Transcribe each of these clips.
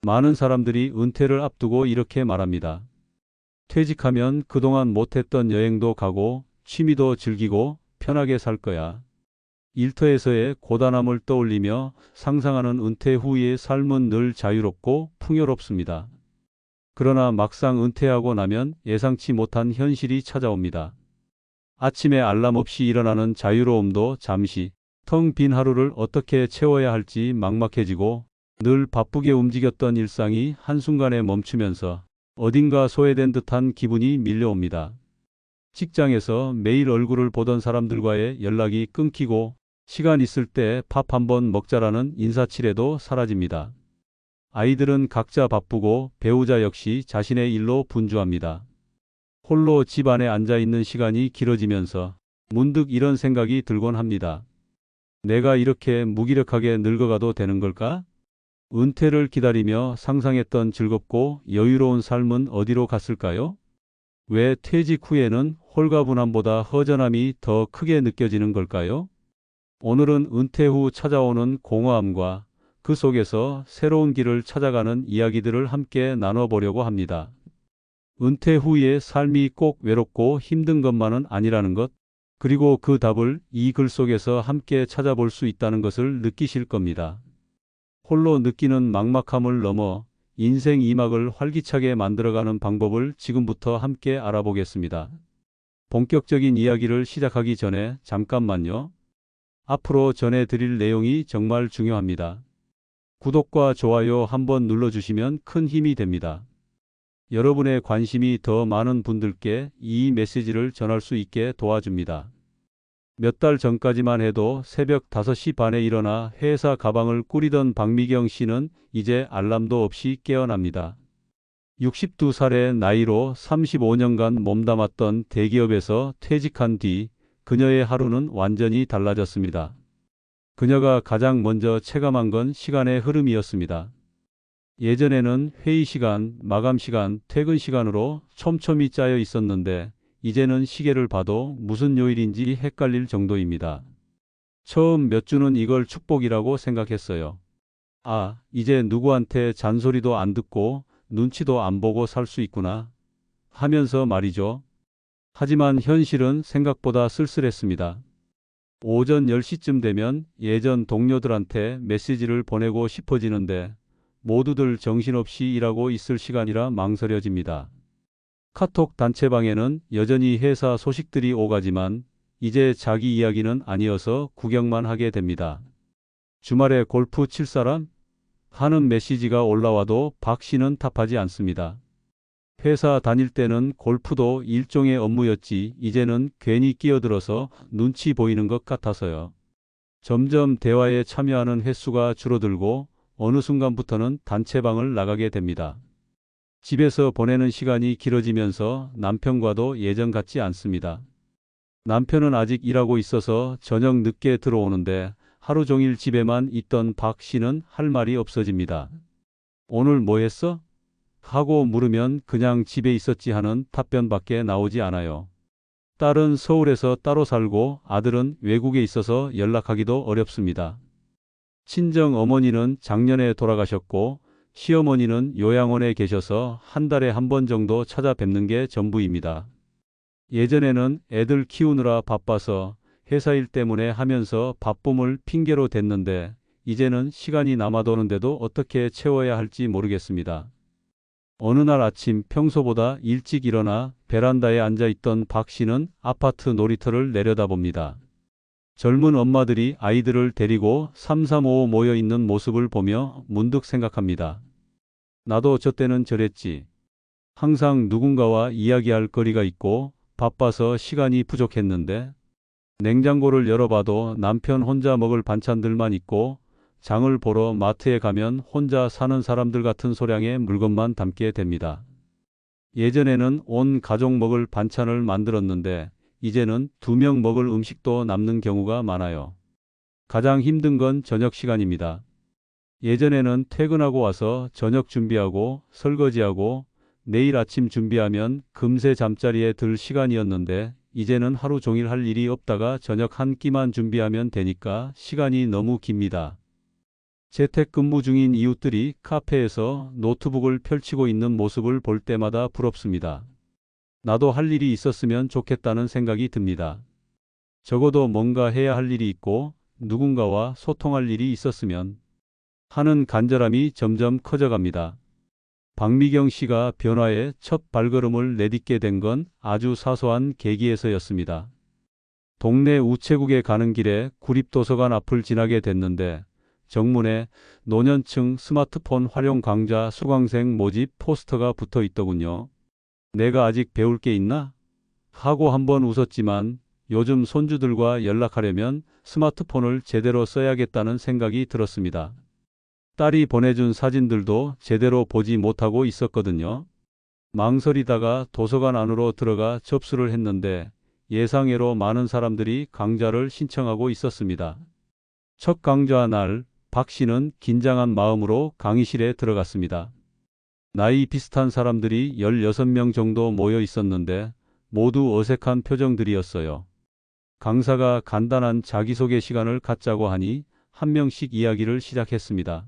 많은 사람들이 은퇴를 앞두고 이렇게 말합니다. 퇴직하면 그동안 못했던 여행도 가고 취미도 즐기고 편하게 살 거야. 일터에서의 고단함을 떠올리며 상상하는 은퇴 후의 삶은 늘 자유롭고 풍요롭습니다. 그러나 막상 은퇴하고 나면 예상치 못한 현실이 찾아옵니다. 아침에 알람 없이 일어나는 자유로움도 잠시, 텅 빈 하루를 어떻게 채워야 할지 막막해지고 늘 바쁘게 움직였던 일상이 한순간에 멈추면서 어딘가 소외된 듯한 기분이 밀려옵니다. 직장에서 매일 얼굴을 보던 사람들과의 연락이 끊기고 시간 있을 때 밥 한번 먹자라는 인사치레도 사라집니다. 아이들은 각자 바쁘고 배우자 역시 자신의 일로 분주합니다. 홀로 집 안에 앉아 있는 시간이 길어지면서 문득 이런 생각이 들곤 합니다. 내가 이렇게 무기력하게 늙어가도 되는 걸까? 은퇴를 기다리며 상상했던 즐겁고 여유로운 삶은 어디로 갔을까요? 왜 퇴직 후에는 홀가분함보다 허전함이 더 크게 느껴지는 걸까요? 오늘은 은퇴 후 찾아오는 공허함과 그 속에서 새로운 길을 찾아가는 이야기들을 함께 나눠보려고 합니다. 은퇴 후의 삶이 꼭 외롭고 힘든 것만은 아니라는 것, 그리고 그 답을 이 글 속에서 함께 찾아볼 수 있다는 것을 느끼실 겁니다. 홀로 느끼는 막막함을 넘어 인생 2막을 활기차게 만들어가는 방법을 지금부터 함께 알아보겠습니다. 본격적인 이야기를 시작하기 전에 잠깐만요. 앞으로 전해드릴 내용이 정말 중요합니다. 구독과 좋아요 한번 눌러주시면 큰 힘이 됩니다. 여러분의 관심이 더 많은 분들께 이 메시지를 전할 수 있게 도와줍니다. 몇 달 전까지만 해도 새벽 5시 반에 일어나 회사 가방을 꾸리던 박미경 씨는 이제 알람도 없이 깨어납니다. 62살의 나이로 35년간 몸담았던 대기업에서 퇴직한 뒤 그녀의 하루는 완전히 달라졌습니다. 그녀가 가장 먼저 체감한 건 시간의 흐름이었습니다. 예전에는 회의 시간, 마감 시간, 퇴근 시간으로 촘촘히 짜여 있었는데 이제는 시계를 봐도 무슨 요일인지 헷갈릴 정도입니다. 처음 몇 주는 이걸 축복이라고 생각했어요. 아, 이제 누구한테 잔소리도 안 듣고 눈치도 안 보고 살 수 있구나 하면서 말이죠. 하지만 현실은 생각보다 쓸쓸했습니다. 오전 10시쯤 되면 예전 동료들한테 메시지를 보내고 싶어지는데 모두들 정신없이 일하고 있을 시간이라 망설여집니다. 카톡 단체방에는 여전히 회사 소식들이 오가지만 이제 자기 이야기는 아니어서 구경만 하게 됩니다. 주말에 골프 칠 사람? 하는 메시지가 올라와도 박 씨는 답하지 않습니다. 회사 다닐 때는 골프도 일종의 업무였지 이제는 괜히 끼어들어서 눈치 보이는 것 같아서요. 점점 대화에 참여하는 횟수가 줄어들고 어느 순간부터는 단체방을 나가게 됩니다. 집에서 보내는 시간이 길어지면서 남편과도 예전 같지 않습니다. 남편은 아직 일하고 있어서 저녁 늦게 들어오는데 하루 종일 집에만 있던 박 씨는 할 말이 없어집니다. 오늘 뭐 했어? 하고 물으면 그냥 집에 있었지 하는 답변밖에 나오지 않아요. 딸은 서울에서 따로 살고 아들은 외국에 있어서 연락하기도 어렵습니다. 친정 어머니는 작년에 돌아가셨고 시어머니는 요양원에 계셔서 한 달에 한 번 정도 찾아뵙는 게 전부입니다. 예전에는 애들 키우느라 바빠서 회사 일 때문에 하면서 바쁨을 핑계로 댔는데 이제는 시간이 남아도는데도 어떻게 채워야 할지 모르겠습니다. 어느 날 아침 평소보다 일찍 일어나 베란다에 앉아있던 박 씨는 아파트 놀이터를 내려다봅니다. 젊은 엄마들이 아이들을 데리고 335 모여 있는 모습을 보며 문득 생각합니다. 나도 저 때는 저랬지. 항상 누군가와 이야기할 거리가 있고 바빠서 시간이 부족했는데 냉장고를 열어봐도 남편 혼자 먹을 반찬들만 있고 장을 보러 마트에 가면 혼자 사는 사람들 같은 소량의 물건만 담게 됩니다. 예전에는 온 가족 먹을 반찬을 만들었는데 이제는 2명 먹을 음식도 남는 경우가 많아요. 가장 힘든 건 저녁 시간입니다. 예전에는 퇴근하고 와서 저녁 준비하고 설거지하고 내일 아침 준비하면 금세 잠자리에 들 시간이었는데 이제는 하루 종일 할 일이 없다가 저녁 한 끼만 준비하면 되니까 시간이 너무 깁니다. 재택근무 중인 이웃들이 카페에서 노트북을 펼치고 있는 모습을 볼 때마다 부럽습니다. 나도 할 일이 있었으면 좋겠다는 생각이 듭니다. 적어도 뭔가 해야 할 일이 있고 누군가와 소통할 일이 있었으면 하는 간절함이 점점 커져갑니다. 박미경 씨가 변화의 첫 발걸음을 내딛게 된 건 아주 사소한 계기에서였습니다. 동네 우체국에 가는 길에 구립도서관 앞을 지나게 됐는데 정문에 노년층 스마트폰 활용 강좌 수강생 모집 포스터가 붙어 있더군요. 내가 아직 배울 게 있나? 하고 한번 웃었지만 요즘 손주들과 연락하려면 스마트폰을 제대로 써야겠다는 생각이 들었습니다. 딸이 보내준 사진들도 제대로 보지 못하고 있었거든요. 망설이다가 도서관 안으로 들어가 접수를 했는데 예상외로 많은 사람들이 강좌를 신청하고 있었습니다. 첫 강좌 날 박 씨는 긴장한 마음으로 강의실에 들어갔습니다. 나이 비슷한 사람들이 16명 정도 모여 있었는데 모두 어색한 표정들이었어요. 강사가 간단한 자기소개 시간을 갖자고 하니 한 명씩 이야기를 시작했습니다.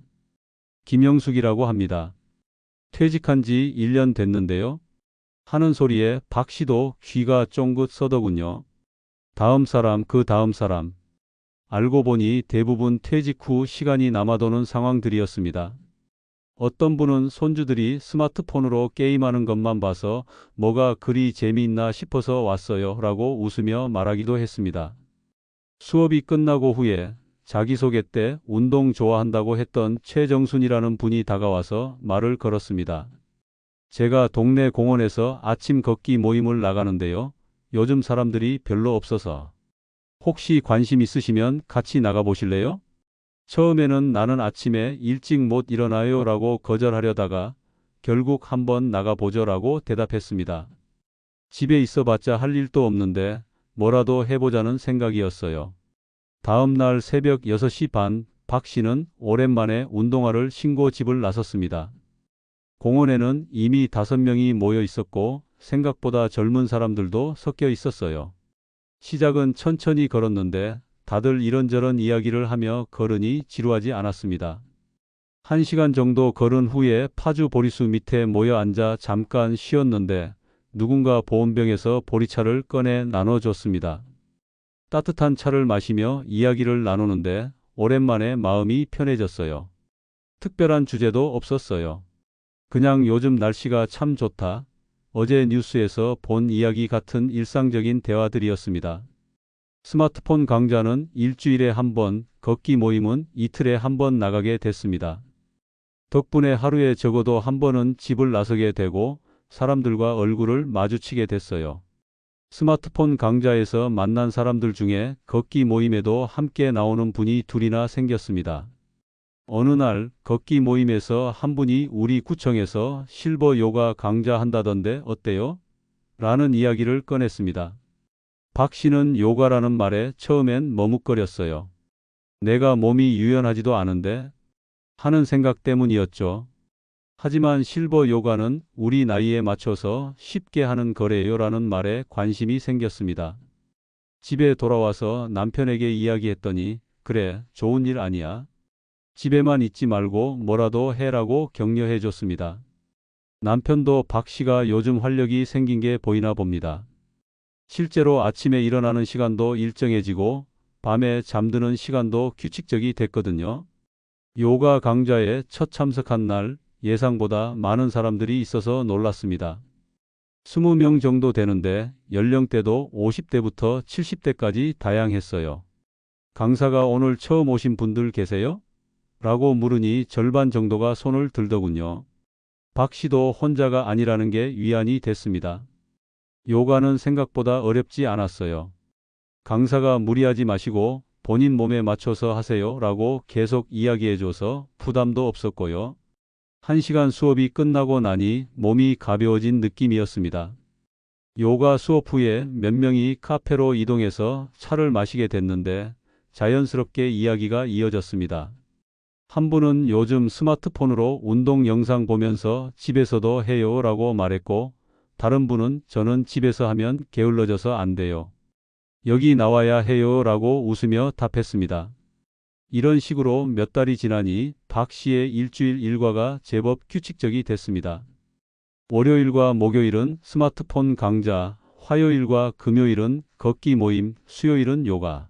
김영숙이라고 합니다. 퇴직한 지 1년 됐는데요. 하는 소리에 박 씨도 귀가 쫑긋 서더군요. 다음 사람, 그 다음 사람. 알고 보니 대부분 퇴직 후 시간이 남아도는 상황들이었습니다. 어떤 분은 손주들이 스마트폰으로 게임하는 것만 봐서 뭐가 그리 재미있나 싶어서 왔어요 라고 웃으며 말하기도 했습니다. 수업이 끝나고 후에 자기소개 때 운동 좋아한다고 했던 최정순이라는 분이 다가와서 말을 걸었습니다. 제가 동네 공원에서 아침 걷기 모임을 나가는데요. 요즘 사람들이 별로 없어서 혹시 관심 있으시면 같이 나가보실래요? 처음에는 나는 아침에 일찍 못 일어나요 라고 거절하려다가 결국 한번 나가보죠 라고 대답했습니다. 집에 있어봤자 할 일도 없는데 뭐라도 해보자는 생각이었어요. 다음 날 새벽 6시 반 박 씨는 오랜만에 운동화를 신고 집을 나섰습니다. 공원에는 이미 5명이 모여 있었고 생각보다 젊은 사람들도 섞여 있었어요. 시작은 천천히 걸었는데 다들 이런저런 이야기를 하며 걸으니 지루하지 않았습니다. 1시간 정도 걸은 후에 파주 보리수 밑에 모여 앉아 잠깐 쉬었는데 누군가 보온병에서 보리차를 꺼내 나눠줬습니다. 따뜻한 차를 마시며 이야기를 나누는데 오랜만에 마음이 편해졌어요. 특별한 주제도 없었어요. 그냥 요즘 날씨가 참 좋다. 어제 뉴스에서 본 이야기 같은 일상적인 대화들이었습니다. 스마트폰 강좌는 일주일에 한 번, 걷기 모임은 이틀에 한 번 나가게 됐습니다. 덕분에 하루에 적어도 한 번은 집을 나서게 되고 사람들과 얼굴을 마주치게 됐어요. 스마트폰 강좌에서 만난 사람들 중에 걷기 모임에도 함께 나오는 분이 둘이나 생겼습니다. 어느 날 걷기 모임에서 한 분이 우리 구청에서 실버 요가 강좌 한다던데 어때요? 라는 이야기를 꺼냈습니다. 박 씨는 요가라는 말에 처음엔 머뭇거렸어요. 내가 몸이 유연하지도 않은데 하는 생각 때문이었죠. 하지만 실버 요가는 우리 나이에 맞춰서 쉽게 하는 거래요라는 말에 관심이 생겼습니다. 집에 돌아와서 남편에게 이야기했더니 그래, 좋은 일 아니야. 집에만 있지 말고 뭐라도 해라고 격려해 줬습니다. 남편도 박 씨가 요즘 활력이 생긴 게 보이나 봅니다. 실제로 아침에 일어나는 시간도 일정해지고 밤에 잠드는 시간도 규칙적이 됐거든요. 요가 강좌에 첫 참석한 날 예상보다 많은 사람들이 있어서 놀랐습니다. 20명 정도 되는데 연령대도 50대부터 70대까지 다양했어요. 강사가 오늘 처음 오신 분들 계세요? 라고 물으니 절반 정도가 손을 들더군요. 박 씨도 혼자가 아니라는 게 위안이 됐습니다. 요가는 생각보다 어렵지 않았어요. 강사가 무리하지 마시고 본인 몸에 맞춰서 하세요 라고 계속 이야기해줘서 부담도 없었고요. 1시간 수업이 끝나고 나니 몸이 가벼워진 느낌이었습니다. 요가 수업 후에 몇 명이 카페로 이동해서 차를 마시게 됐는데 자연스럽게 이야기가 이어졌습니다. 한 분은 요즘 스마트폰으로 운동 영상 보면서 집에서도 해요 라고 말했고 다른 분은 저는 집에서 하면 게을러져서 안 돼요. 여기 나와야 해요 라고 웃으며 답했습니다. 이런 식으로 몇 달이 지나니 박 씨의 일주일 일과가 제법 규칙적이 됐습니다. 월요일과 목요일은 스마트폰 강좌, 화요일과 금요일은 걷기 모임, 수요일은 요가.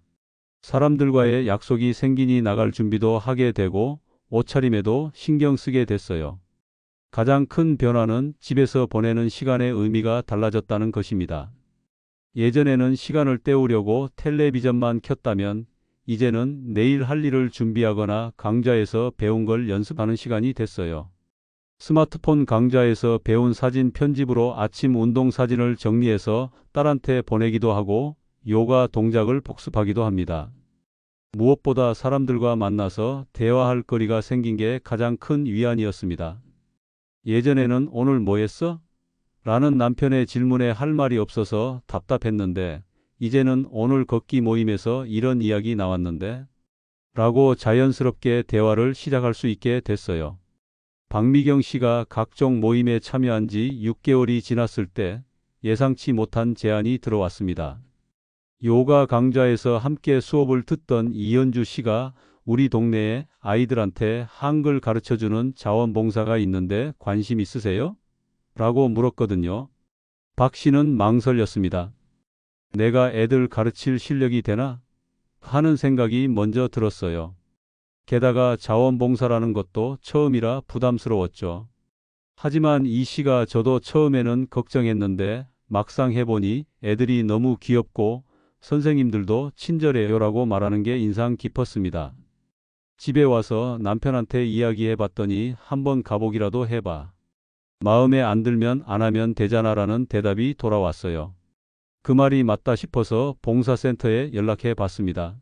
사람들과의 약속이 생기니 나갈 준비도 하게 되고 옷차림에도 신경 쓰게 됐어요. 가장 큰 변화는 집에서 보내는 시간의 의미가 달라졌다는 것입니다. 예전에는 시간을 때우려고 텔레비전만 켰다면 이제는 내일 할 일을 준비하거나 강좌에서 배운 걸 연습하는 시간이 됐어요. 스마트폰 강좌에서 배운 사진 편집으로 아침 운동 사진을 정리해서 딸한테 보내기도 하고 요가 동작을 복습하기도 합니다. 무엇보다 사람들과 만나서 대화할 거리가 생긴 게 가장 큰 위안이었습니다. 예전에는 오늘 뭐 했어? 라는 남편의 질문에 할 말이 없어서 답답했는데 이제는 오늘 걷기 모임에서 이런 이야기 나왔는데 라고 자연스럽게 대화를 시작할 수 있게 됐어요. 박미경 씨가 각종 모임에 참여한 지 6개월이 지났을 때 예상치 못한 제안이 들어왔습니다. 요가 강좌에서 함께 수업을 듣던 이현주 씨가 우리 동네에 아이들한테 한글 가르쳐주는 자원봉사가 있는데 관심 있으세요? 라고 물었거든요. 박 씨는 망설였습니다. 내가 애들 가르칠 실력이 되나? 하는 생각이 먼저 들었어요. 게다가 자원봉사라는 것도 처음이라 부담스러웠죠. 하지만 이 씨가 저도 처음에는 걱정했는데 막상 해보니 애들이 너무 귀엽고 선생님들도 친절해요라고 말하는 게 인상 깊었습니다. 집에 와서 남편한테 이야기해봤더니 한번 가보기라도 해봐. 마음에 안 들면 안 하면 되잖아라는 대답이 돌아왔어요. 그 말이 맞다 싶어서 봉사센터에 연락해 봤습니다.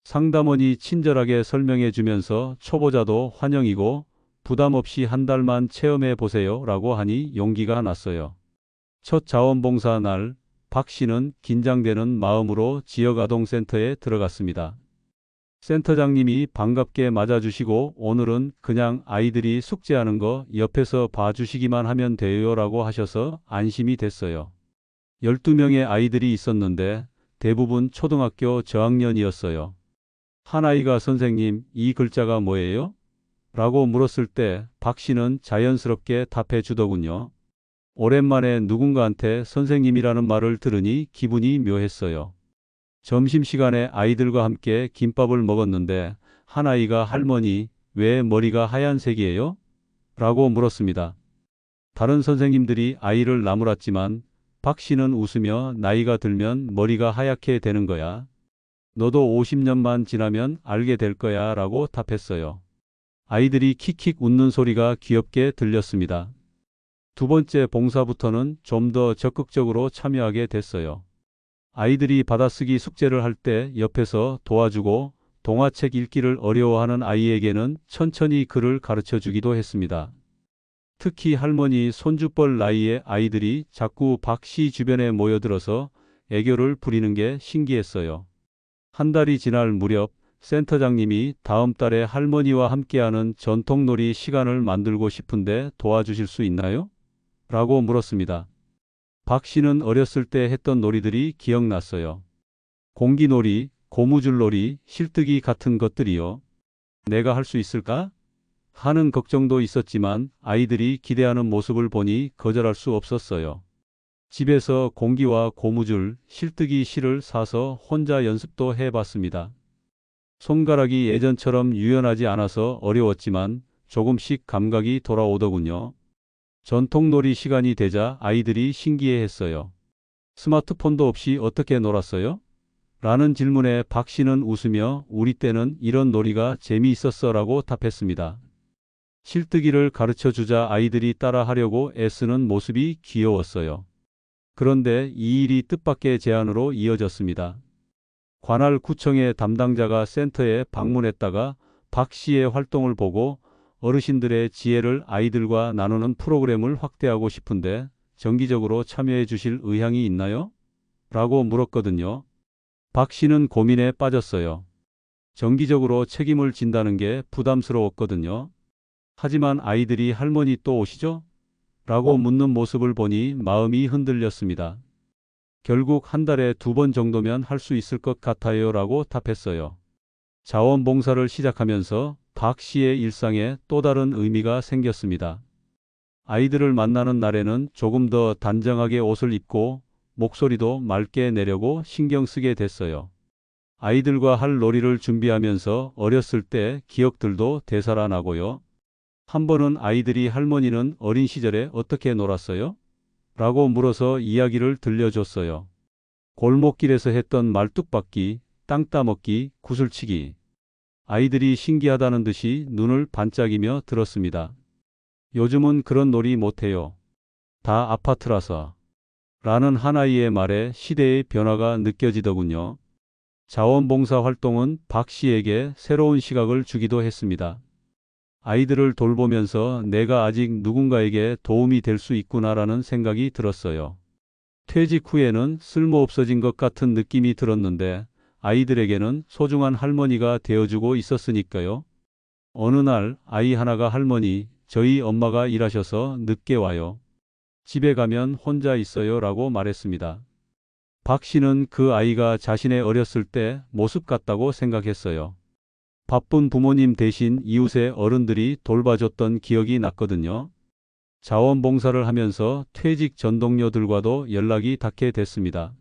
상담원이 친절하게 설명해 주면서 초보자도 환영이고 부담 없이 한 달만 체험해 보세요 라고 하니 용기가 났어요. 첫 자원봉사 날 박 씨는 긴장되는 마음으로 지역아동센터에 들어갔습니다. 센터장님이 반갑게 맞아주시고 오늘은 그냥 아이들이 숙제하는 거 옆에서 봐주시기만 하면 돼요 라고 하셔서 안심이 됐어요. 12명의 아이들이 있었는데 대부분 초등학교 저학년이었어요. 한 아이가 선생님, 이 글자가 뭐예요? 라고 물었을 때 박 씨는 자연스럽게 답해 주더군요. 오랜만에 누군가한테 선생님이라는 말을 들으니 기분이 묘했어요. 점심시간에 아이들과 함께 김밥을 먹었는데 한 아이가 할머니, 왜 머리가 하얀색이에요? 라고 물었습니다. 다른 선생님들이 아이를 나무랐지만 박 씨는 웃으며 나이가 들면 머리가 하얗게 되는 거야. 너도 50년만 지나면 알게 될 거야 라고 답했어요. 아이들이 킥킥 웃는 소리가 귀엽게 들렸습니다. 두 번째 봉사부터는 좀 더 적극적으로 참여하게 됐어요. 아이들이 받아쓰기 숙제를 할 때 옆에서 도와주고 동화책 읽기를 어려워하는 아이에게는 천천히 글을 가르쳐 주기도 했습니다. 특히 할머니 손주뻘 나이의 아이들이 자꾸 박 씨 주변에 모여들어서 애교를 부리는 게 신기했어요. 한 달이 지날 무렵 센터장님이 다음 달에 할머니와 함께하는 전통놀이 시간을 만들고 싶은데 도와주실 수 있나요? 라고 물었습니다. 박 씨는 어렸을 때 했던 놀이들이 기억났어요. 공기놀이, 고무줄놀이, 실뜨기 같은 것들이요. 내가 할 수 있을까? 하는 걱정도 있었지만 아이들이 기대하는 모습을 보니 거절할 수 없었어요. 집에서 공기와 고무줄, 실뜨기 실을 사서 혼자 연습도 해봤습니다. 손가락이 예전처럼 유연하지 않아서 어려웠지만 조금씩 감각이 돌아오더군요. 전통놀이 시간이 되자 아이들이 신기해했어요. 스마트폰도 없이 어떻게 놀았어요? 라는 질문에 박 씨는 웃으며 우리 때는 이런 놀이가 재미있었어 라고 답했습니다. 실뜨기를 가르쳐 주자 아이들이 따라하려고 애쓰는 모습이 귀여웠어요. 그런데 이 일이 뜻밖의 제안으로 이어졌습니다. 관할 구청의 담당자가 센터에 방문했다가 박 씨의 활동을 보고 어르신들의 지혜를 아이들과 나누는 프로그램을 확대하고 싶은데 정기적으로 참여해 주실 의향이 있나요? 라고 물었거든요. 박 씨는 고민에 빠졌어요. 정기적으로 책임을 진다는 게 부담스러웠거든요. 하지만 아이들이 할머니 또 오시죠? 라고 묻는 모습을 보니 마음이 흔들렸습니다. 결국 한 달에 2번 정도면 할 수 있을 것 같아요 라고 답했어요. 자원봉사를 시작하면서 박 씨의 일상에 또 다른 의미가 생겼습니다. 아이들을 만나는 날에는 조금 더 단정하게 옷을 입고 목소리도 맑게 내려고 신경 쓰게 됐어요. 아이들과 할 놀이를 준비하면서 어렸을 때 기억들도 되살아나고요. 한 번은 아이들이 할머니는 어린 시절에 어떻게 놀았어요? 라고 물어서 이야기를 들려줬어요. 골목길에서 했던 말뚝박기, 땅 따먹기, 구슬치기. 아이들이 신기하다는 듯이 눈을 반짝이며 들었습니다. 요즘은 그런 놀이 못해요. 다 아파트라서. 라는 한 아이의 말에 시대의 변화가 느껴지더군요. 자원봉사 활동은 박 씨에게 새로운 시각을 주기도 했습니다. 아이들을 돌보면서 내가 아직 누군가에게 도움이 될 수 있구나라는 생각이 들었어요. 퇴직 후에는 쓸모없어진 것 같은 느낌이 들었는데 아이들에게는 소중한 할머니가 되어주고 있었으니까요. 어느 날 아이 하나가 할머니, 저희 엄마가 일하셔서 늦게 와요. 집에 가면 혼자 있어요 라고 말했습니다. 박 씨는 그 아이가 자신의 어렸을 때 모습 같다고 생각했어요. 바쁜 부모님 대신 이웃의 어른들이 돌봐줬던 기억이 났거든요. 자원봉사를 하면서 퇴직 전 동료들과도 연락이 닿게 됐습니다.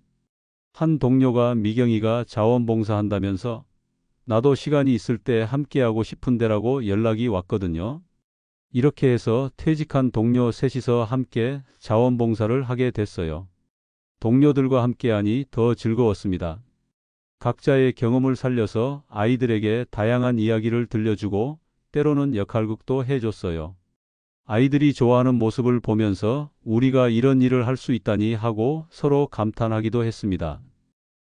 한 동료가 미경이가 자원봉사한다면서 나도 시간이 있을 때 함께하고 싶은데라고 연락이 왔거든요. 이렇게 해서 퇴직한 동료 셋이서 함께 자원봉사를 하게 됐어요. 동료들과 함께하니 더 즐거웠습니다. 각자의 경험을 살려서 아이들에게 다양한 이야기를 들려주고 때로는 역할극도 해줬어요. 아이들이 좋아하는 모습을 보면서 우리가 이런 일을 할 수 있다니 하고 서로 감탄하기도 했습니다.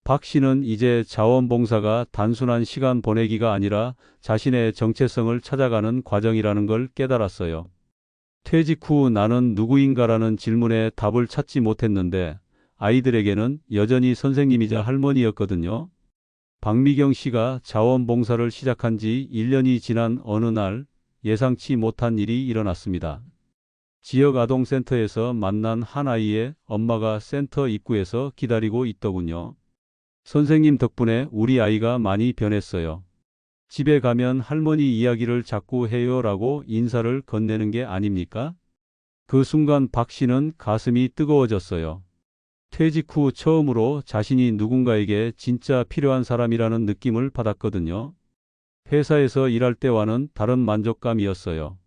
박 씨는 이제 자원봉사가 단순한 시간 보내기가 아니라 자신의 정체성을 찾아가는 과정이라는 걸 깨달았어요. 퇴직 후 나는 누구인가라는 질문에 답을 찾지 못했는데 아이들에게는 여전히 선생님이자 할머니였거든요. 박미경 씨가 자원봉사를 시작한 지 1년이 지난 어느 날 예상치 못한 일이 일어났습니다. 지역 아동센터에서 만난 한 아이의 엄마가 센터 입구에서 기다리고 있더군요. 선생님 덕분에 우리 아이가 많이 변했어요. 집에 가면 할머니 이야기를 자꾸 해요 라고 인사를 건네는 게 아닙니까? 그 순간 박 씨는 가슴이 뜨거워졌어요. 퇴직 후 처음으로 자신이 누군가에게 진짜 필요한 사람이라는 느낌을 받았거든요. 회사에서 일할 때와는 다른 만족감이었어요.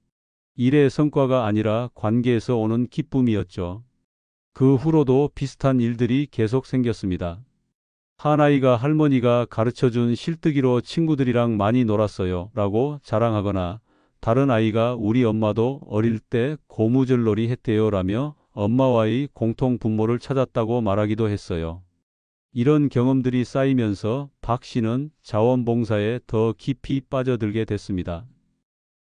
일의 성과가 아니라 관계에서 오는 기쁨이었죠. 그 후로도 비슷한 일들이 계속 생겼습니다. 한 아이가 할머니가 가르쳐준 실뜨기로 친구들이랑 많이 놀았어요 라고 자랑하거나 다른 아이가 우리 엄마도 어릴 때 고무줄놀이 했대요 라며 엄마와의 공통 분모를 찾았다고 말하기도 했어요. 이런 경험들이 쌓이면서 박 씨는 자원봉사에 더 깊이 빠져들게 됐습니다.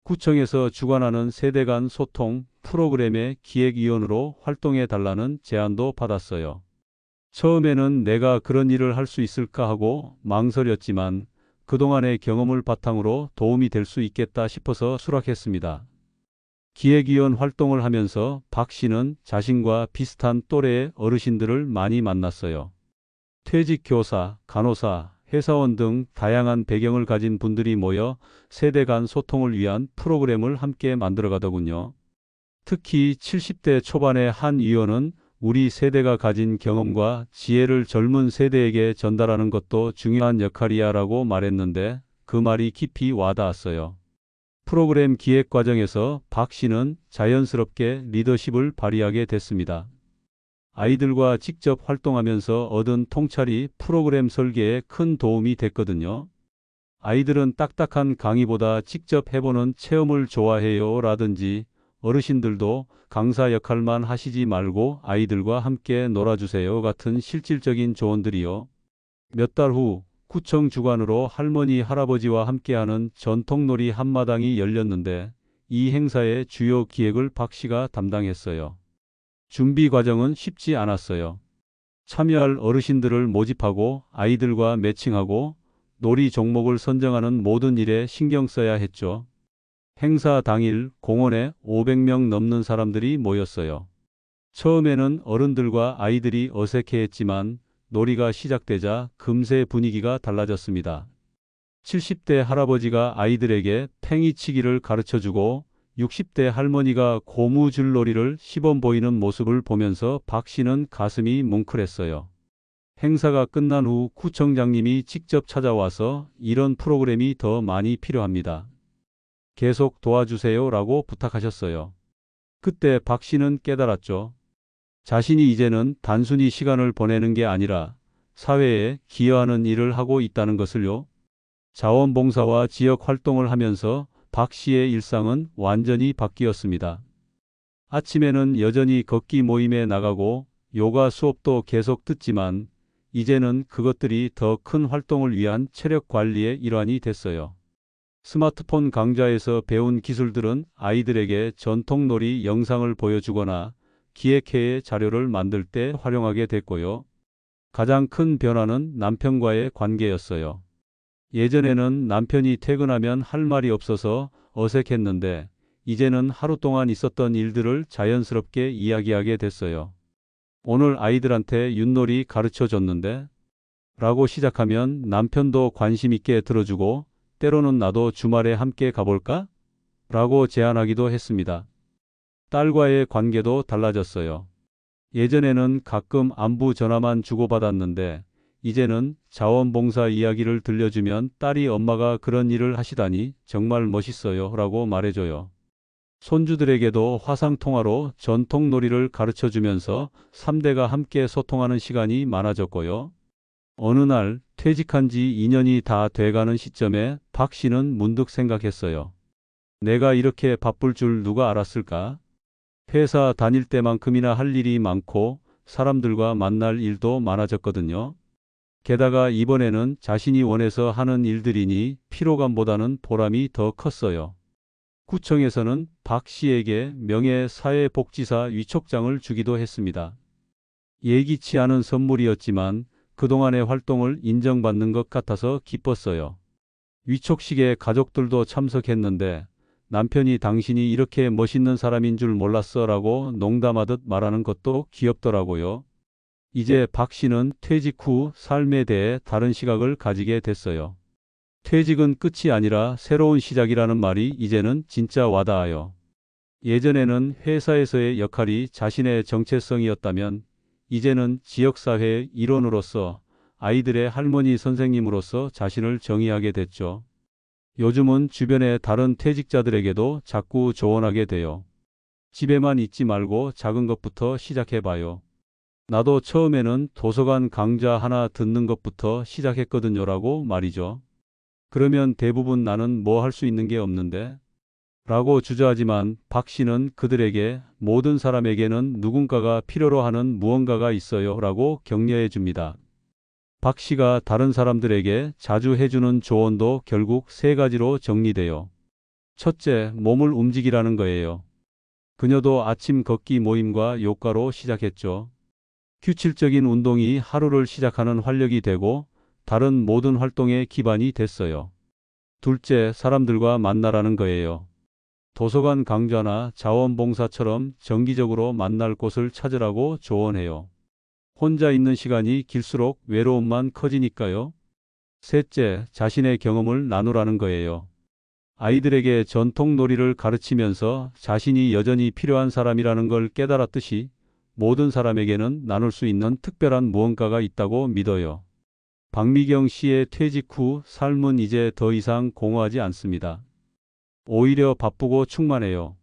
구청에서 주관하는 세대 간 소통 프로그램의 기획위원으로 활동해 달라는 제안도 받았어요. 처음에는 내가 그런 일을 할 수 있을까 하고 망설였지만 그동안의 경험을 바탕으로 도움이 될 수 있겠다 싶어서 수락했습니다. 기획위원 활동을 하면서 박 씨는 자신과 비슷한 또래의 어르신들을 많이 만났어요. 퇴직 교사, 간호사, 회사원 등 다양한 배경을 가진 분들이 모여 세대 간 소통을 위한 프로그램을 함께 만들어가더군요. 특히 70대 초반의 한 위원은 우리 세대가 가진 경험과 지혜를 젊은 세대에게 전달하는 것도 중요한 역할이야 라고 말했는데 그 말이 깊이 와닿았어요. 프로그램 기획 과정에서 박 씨는 자연스럽게 리더십을 발휘하게 됐습니다. 아이들과 직접 활동하면서 얻은 통찰이 프로그램 설계에 큰 도움이 됐거든요. 아이들은 딱딱한 강의보다 직접 해보는 체험을 좋아해요 라든지 어르신들도 강사 역할만 하시지 말고 아이들과 함께 놀아주세요 같은 실질적인 조언들이요. 몇 달 후 구청 주관으로 할머니 할아버지와 함께하는 전통놀이 한마당이 열렸는데 이 행사의 주요 기획을 박 씨가 담당했어요. 준비 과정은 쉽지 않았어요. 참여할 어르신들을 모집하고 아이들과 매칭하고 놀이 종목을 선정하는 모든 일에 신경 써야 했죠. 행사 당일 공원에 500명 넘는 사람들이 모였어요. 처음에는 어른들과 아이들이 어색해했지만 놀이가 시작되자 금세 분위기가 달라졌습니다. 70대 할아버지가 아이들에게 팽이치기를 가르쳐주고 60대 할머니가 고무줄놀이를 시범 보이는 모습을 보면서 박 씨는 가슴이 뭉클했어요. 행사가 끝난 후 구청장님이 직접 찾아와서 이런 프로그램이 더 많이 필요합니다. 계속 도와주세요 라고 부탁하셨어요. 그때 박 씨는 깨달았죠. 자신이 이제는 단순히 시간을 보내는 게 아니라 사회에 기여하는 일을 하고 있다는 것을요. 자원봉사와 지역 활동을 하면서 박 씨의 일상은 완전히 바뀌었습니다. 아침에는 여전히 걷기 모임에 나가고 요가 수업도 계속 듣지만 이제는 그것들이 더 큰 활동을 위한 체력 관리의 일환이 됐어요. 스마트폰 강좌에서 배운 기술들은 아이들에게 전통놀이 영상을 보여주거나 기획회의 자료를 만들 때 활용하게 됐고요. 가장 큰 변화는 남편과의 관계였어요. 예전에는 남편이 퇴근하면 할 말이 없어서 어색했는데 이제는 하루 동안 있었던 일들을 자연스럽게 이야기하게 됐어요. 오늘 아이들한테 윷놀이 가르쳐 줬는데 라고 시작하면 남편도 관심 있게 들어주고 때로는 나도 주말에 함께 가볼까? 라고 제안하기도 했습니다. 딸과의 관계도 달라졌어요. 예전에는 가끔 안부 전화만 주고받았는데 이제는 자원봉사 이야기를 들려주면 딸이 엄마가 그런 일을 하시다니 정말 멋있어요 라고 말해줘요. 손주들에게도 화상통화로 전통놀이를 가르쳐주면서 3대가 함께 소통하는 시간이 많아졌고요. 어느 날 퇴직한 지 2년이 다 돼가는 시점에 박 씨는 문득 생각했어요. 내가 이렇게 바쁠 줄 누가 알았을까? 회사 다닐 때만큼이나 할 일이 많고 사람들과 만날 일도 많아졌거든요. 게다가 이번에는 자신이 원해서 하는 일들이니 피로감보다는 보람이 더 컸어요. 구청에서는 박 씨에게 명예사회복지사 위촉장을 주기도 했습니다. 예기치 않은 선물이었지만 그동안의 활동을 인정받는 것 같아서 기뻤어요. 위촉식에 가족들도 참석했는데 남편이 당신이 이렇게 멋있는 사람인 줄 몰랐어 라고 농담하듯 말하는 것도 귀엽더라고요. 이제 박 씨는 퇴직 후 삶에 대해 다른 시각을 가지게 됐어요. 퇴직은 끝이 아니라 새로운 시작이라는 말이 이제는 진짜 와닿아요. 예전에는 회사에서의 역할이 자신의 정체성이었다면 이제는 지역사회의 일원으로서 아이들의 할머니 선생님으로서 자신을 정의하게 됐죠. 요즘은 주변의 다른 퇴직자들에게도 자꾸 조언하게 돼요. 집에만 있지 말고 작은 것부터 시작해봐요. 나도 처음에는 도서관 강좌 하나 듣는 것부터 시작했거든요 라고 말이죠. 그러면 대부분 나는 뭐 할 수 있는 게 없는데? 라고 주저하지만 박 씨는 그들에게 모든 사람에게는 누군가가 필요로 하는 무언가가 있어요 라고 격려해 줍니다. 박 씨가 다른 사람들에게 자주 해주는 조언도 결국 세 가지로 정리돼요. 첫째, 몸을 움직이라는 거예요. 그녀도 아침 걷기 모임과 요가로 시작했죠. 규칙적인 운동이 하루를 시작하는 활력이 되고 다른 모든 활동의 기반이 됐어요. 둘째, 사람들과 만나라는 거예요. 도서관 강좌나 자원봉사처럼 정기적으로 만날 곳을 찾으라고 조언해요. 혼자 있는 시간이 길수록 외로움만 커지니까요. 셋째, 자신의 경험을 나누라는 거예요. 아이들에게 전통놀이를 가르치면서 자신이 여전히 필요한 사람이라는 걸 깨달았듯이 모든 사람에게는 나눌 수 있는 특별한 무언가가 있다고 믿어요. 박미경 씨의 퇴직 후 삶은 이제 더 이상 공허하지 않습니다. 오히려 바쁘고 충만해요.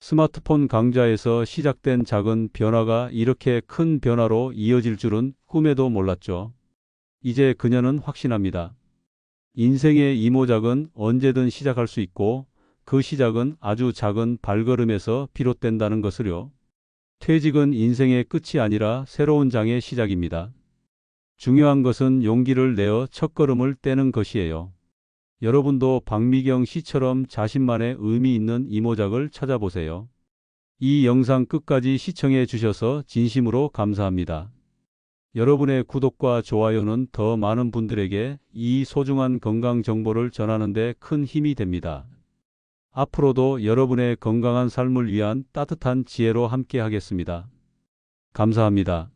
스마트폰 강좌에서 시작된 작은 변화가 이렇게 큰 변화로 이어질 줄은 꿈에도 몰랐죠. 이제 그녀는 확신합니다. 인생의 이모작은 언제든 시작할 수 있고 그 시작은 아주 작은 발걸음에서 비롯된다는 것을요. 퇴직은 인생의 끝이 아니라 새로운 장의 시작입니다. 중요한 것은 용기를 내어 첫걸음을 떼는 것이에요. 여러분도 박미경 씨처럼 자신만의 의미 있는 이모작을 찾아보세요. 이 영상 끝까지 시청해 주셔서 진심으로 감사합니다. 여러분의 구독과 좋아요는 더 많은 분들에게 이 소중한 건강 정보를 전하는 데 큰 힘이 됩니다. 앞으로도 여러분의 건강한 삶을 위한 따뜻한 지혜로 함께 하겠습니다. 감사합니다.